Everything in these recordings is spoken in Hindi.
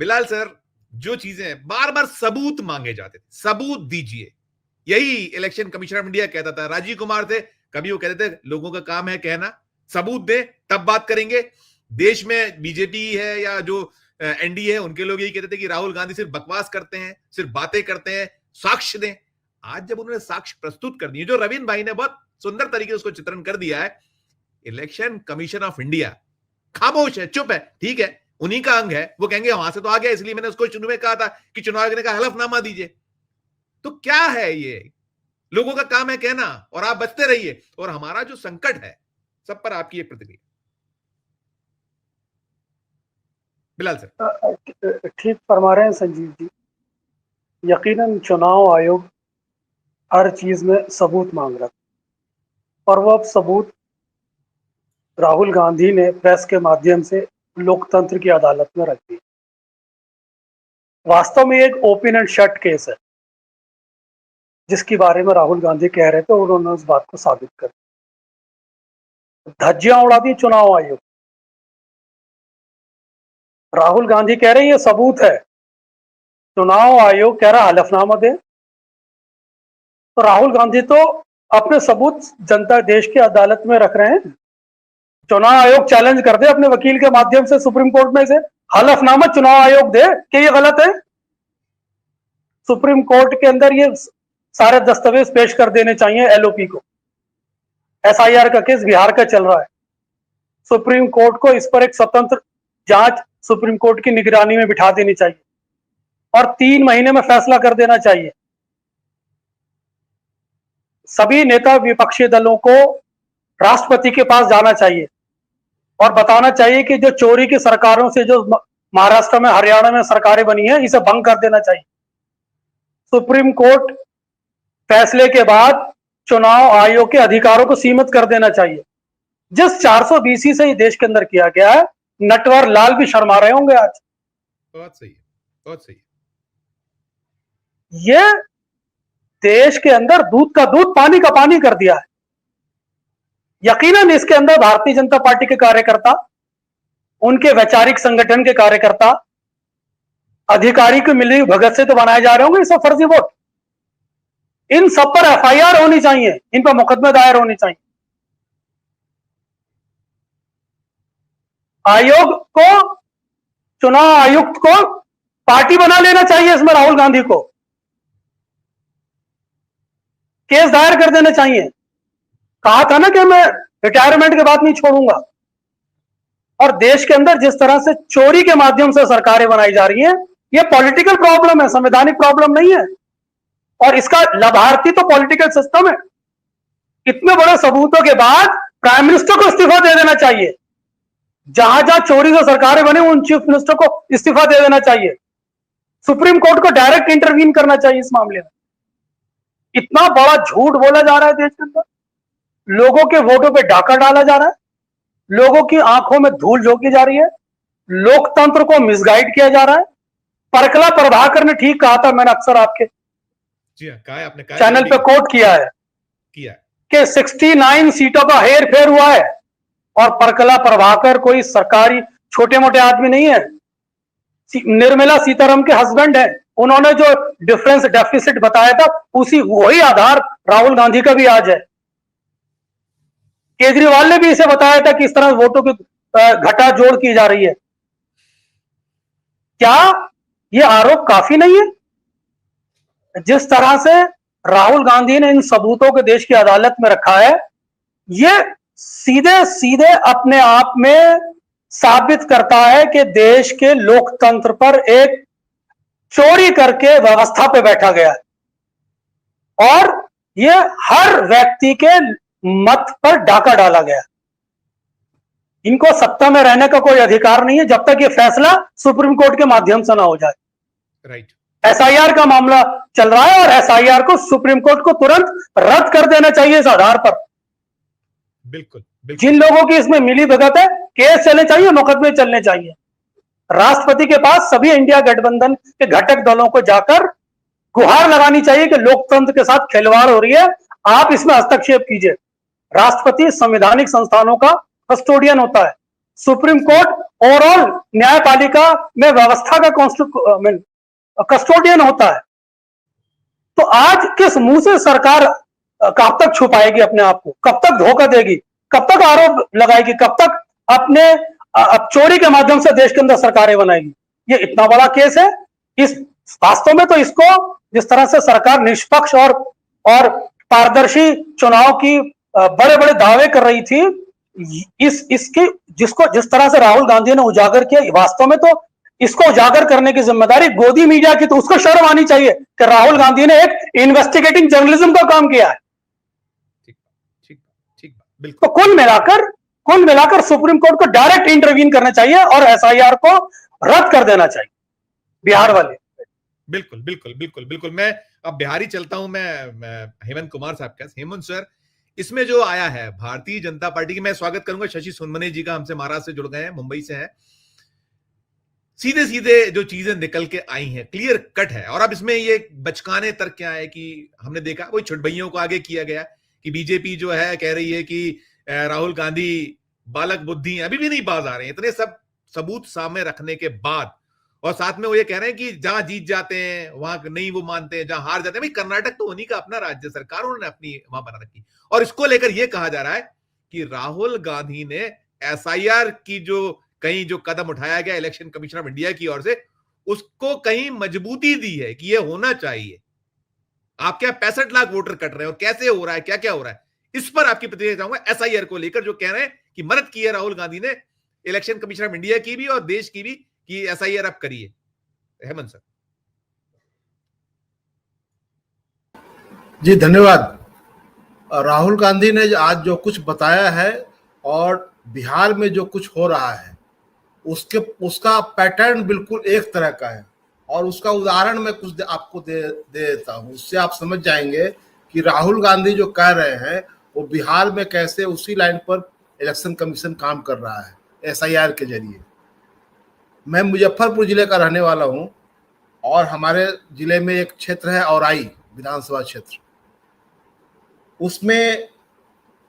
बिलाल सर, जो चीजें बार बार सबूत मांगे जाते थे, सबूत दीजिए, यही इलेक्शन कमीशन ऑफ इंडिया कहता था। राजीव कुमार थे, कभी वो कहते थे लोगों का काम है कहना, सबूत दे तब बात करेंगे। देश में बीजेपी है या जो एनडीए है, उनके लोग यही कहते थे कि राहुल गांधी सिर्फ बकवास करते हैं, सिर्फ बातें करते हैं, साक्ष्य दें। आज जब उन्होंने साक्ष्य प्रस्तुत कर दिए, जो रवीन भाई ने बहुत सुंदर तरीके से उसको चित्रण कर दिया है, इलेक्शन कमीशन ऑफ इंडिया खामोश है, चुप है। ठीक है, उन्हीं का अंग है, वो कहेंगे वहां से तो आ गया, इसलिए मैंने उसको शुरू में कहा था कि चुनाव आयोग ने कहा हलफनामा दीजिए। तो क्या है ये? लोगों का काम है कहना और आप बचते रहिए। और हमारा जो संकट है, सब पर आपकी एक प्रतिक्रिया बिलाल सर। ठीक फरमा रहे हैं संजीव जी। यकीनन चुनाव आयोग हर चीज में सबूत मांग रहा था और वो अब सबूत राहुल गांधी ने प्रेस के माध्यम से लोकतंत्र की अदालत में रख दी। वास्तव में एक ओपन एंड शट केस है जिसके बारे में राहुल गांधी कह रहे थे, उन्होंने उस बात को साबित कर दिया। धज्जियां उड़ा दी चुनाव आयोग। राहुल गांधी कह रहे हैं ये सबूत है, चुनाव आयोग कह रहा हलफनामा दे। तो राहुल गांधी तो अपने सबूत जनता देश की अदालत में रख रहे हैं। चुनाव आयोग चैलेंज कर दे अपने वकील के माध्यम से सुप्रीम कोर्ट में से, हलफनामा चुनाव आयोग दे कि ये गलत है। सुप्रीम कोर्ट के अंदर ये सारे दस्तावेज पेश कर देने चाहिए एलओपी को। एसआईआर का केस बिहार का चल रहा है, सुप्रीम कोर्ट को इस पर एक स्वतंत्र जांच सुप्रीम कोर्ट की निगरानी में बिठा देनी चाहिए और 3 महीने में फैसला कर देना चाहिए। सभी नेता विपक्षी दलों को राष्ट्रपति के पास जाना चाहिए और बताना चाहिए कि जो चोरी की सरकारों से जो महाराष्ट्र में हरियाणा में सरकारें बनी हैं, इसे भंग कर देना चाहिए। सुप्रीम कोर्ट फैसले के बाद चुनाव आयोग के अधिकारों को सीमित कर देना चाहिए। जिस 420 से ही देश के अंदर किया गया है, नटवर लाल भी शर्मा रहे होंगे आज। बहुत सही है, बहुत सही है। ये देश के अंदर दूध का दूध पानी का पानी कर दिया है। यकीनन इसके अंदर भारतीय जनता पार्टी के कार्यकर्ता, उनके वैचारिक संगठन के कार्यकर्ता, अधिकारी को मिली भगत से तो बनाए जा रहे होंगे, सब फर्जी वोट। इन सब पर एफआईआर होनी चाहिए, इन पर मुकदमे दायर होने चाहिए। आयोग को, चुनाव आयुक्त को पार्टी बना लेना चाहिए, इसमें राहुल गांधी को केस दायर कर देना चाहिए। कहा था ना कि मैं रिटायरमेंट के बाद नहीं छोड़ूंगा। और देश के अंदर जिस तरह से चोरी के माध्यम से सरकारें बनाई जा रही हैं, यह पॉलिटिकल प्रॉब्लम है, संवैधानिक प्रॉब्लम नहीं है। और इसका लाभार्थी तो पॉलिटिकल सिस्टम है। इतने बड़े सबूतों के बाद प्राइम मिनिस्टर को इस्तीफा दे देना चाहिए। जहां जहां चोरी से सरकारें बनी, उन चीफ मिनिस्टर को इस्तीफा दे देना चाहिए। सुप्रीम कोर्ट को डायरेक्ट इंटरवीन करना चाहिए इस मामले में। इतना बड़ा झूठ बोला जा रहा है देश के अंदर, लोगों के वोटों पे डाका डाला जा रहा है, लोगों की आंखों में धूल झोंकी जा रही है, लोकतंत्र को मिसगाइड किया जा रहा है। परकला प्रभाकर ने ठीक कहा था, मैंने अक्सर आपके आपने चैनल पे कोट किया है कि 69 सीटों का हेर फेर हुआ है और परकला प्रभाकर कोई सरकारी छोटे मोटे आदमी नहीं है, निर्मला सीतारमण के हस्बैंड है। उन्होंने जो डिफरेंस डेफिसिट बताया था, वही आधार राहुल गांधी का भी आज है। केजरीवाल ने भी इसे बताया था कि इस तरह वोटों की घटा जोड़ की जा रही है। क्या यह आरोप काफी नहीं है? जिस तरह से राहुल गांधी ने इन सबूतों को देश की अदालत में रखा है, यह सीधे सीधे अपने आप में साबित करता है कि देश के लोकतंत्र पर एक चोरी करके व्यवस्था पे बैठा गया है और यह हर व्यक्ति के मत पर डाका डाला गया। इनको सत्ता में रहने का कोई अधिकार नहीं है जब तक यह फैसला सुप्रीम कोर्ट के माध्यम से ना हो जाए। राइट। एसआईआर का मामला चल रहा है और एसआईआर को सुप्रीम कोर्ट को तुरंत रद्द कर देना चाहिए इस आधार पर। बिल्कुल। जिन लोगों की इसमें मिली भगत है, केस चलने चाहिए, मुकदमे चलने चाहिए। राष्ट्रपति के पास सभी इंडिया गठबंधन के घटक दलों को जाकर गुहार लगानी चाहिए कि लोकतंत्र के साथ खिलवाड़ हो रही है, आप इसमें हस्तक्षेप कीजिए। राष्ट्रपति संवैधानिक संस्थानों का कस्टोडियन होता है, सुप्रीम कोर्ट ओवरऑल न्यायपालिका में व्यवस्था का कस्टोडियन होता है। तो आज किस मुंह से सरकार कब तक छुपाएगी अपने आप को, कब तक धोखा देगी, कब तक आरोप लगाएगी, कब तक अपने चोरी के माध्यम से देश के अंदर सरकारें बनाएगी? ये इतना बड़ा केस है। इस वास्तव में तो इसको जिस तरह से सरकार निष्पक्ष और पारदर्शी चुनाव की बड़े बड़े दावे कर रही थी, इसकी जिस तरह से राहुल गांधी ने उजागर किया, वास्तव में तो इसको उजागर करने की जिम्मेदारी गोदी मीडिया की। तो उसको शर्म आनी चाहिए कि राहुल गांधी ने एक इन्वेस्टिगेटिंग जर्नलिज्म का काम किया है। ठीक, बिल्कुल। तो कुल मिलाकर सुप्रीम कोर्ट को डायरेक्ट इंटरवीन करना चाहिए और एसआईआर को रद्द कर देना चाहिए बिहार वाले। बिल्कुल। मैं अब बिहार ही चलता हूं। मैं हेमंत कुमार साहब का, हेमंत सर, इसमें जो आया है भारतीय जनता पार्टी की, मैं स्वागत करूंगा शशि सोनमने जी का, हमसे महाराष्ट्र से जुड़ गए हैं, मुंबई से हैं। सीधे सीधे जो चीजें निकल के आई हैं, क्लियर कट है। और अब इसमें ये बचकाने तर्क क्या है कि हमने देखा वही छुटभइयों को आगे किया गया कि बीजेपी जो है कह रही है कि राहुल गांधी बालक बुद्धि, अभी भी नहीं बाज आ रहे हैं, इतने सब सबूत सामने रखने के बाद। और साथ में वो ये कह रहे हैं कि जहां जीत जाते हैं वहां नहीं वो मानते हैं, जहां हार जाते हैं। भाई कर्नाटक तो उन्हीं का अपना राज्य सरकार, उन्होंने अपनी वहां बना रखी। और इसको लेकर यह कहा जा रहा है कि राहुल गांधी ने एसआईआर की जो कहीं जो कदम उठाया गया इलेक्शन कमीशन ऑफ इंडिया की ओर से, उसको कहीं मजबूती दी है कि यह होना चाहिए। आप क्या 65 लाख वोटर कट रहे हैं और कैसे हो रहा है, क्या क्या हो रहा है, इस पर आपकी प्रतिक्रिया चाहूंगा। एसआईआर को लेकर जो कह रहे हैं कि मदद की है राहुल गांधी ने इलेक्शन कमीशन ऑफ इंडिया की भी और देश की भी कि एसआईआर आप करिए। हेमंत सर जी धन्यवाद। राहुल गांधी ने आज जो कुछ बताया है और बिहार में जो कुछ हो रहा है उसका पैटर्न बिल्कुल एक तरह का है। और उसका उदाहरण मैं कुछ आपको दे देता हूँ, उससे आप समझ जाएंगे कि राहुल गांधी जो कह रहे हैं वो बिहार में कैसे उसी लाइन पर इलेक्शन कमीशन काम कर रहा है एसआईआर के जरिए। मैं मुजफ्फरपुर जिले का रहने वाला हूँ और हमारे जिले में एक क्षेत्र है औराई विधानसभा क्षेत्र, उसमें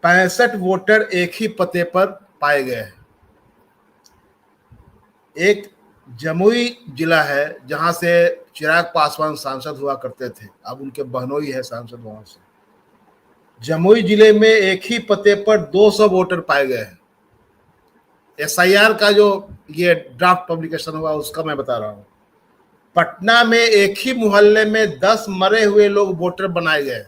65 वोटर एक ही पते पर पाए गए हैं। एक जमुई जिला है जहां से चिराग पासवान सांसद हुआ करते थे, अब उनके बहनोई है सांसद वहां से। जमुई जिले में एक ही पते पर 200 वोटर पाए गए हैं। एसआईआर का जो ये ड्राफ्ट पब्लिकेशन हुआ उसका मैं बता रहा हूं। पटना में एक ही मोहल्ले में 10 मरे हुए लोग वोटर बनाए गए।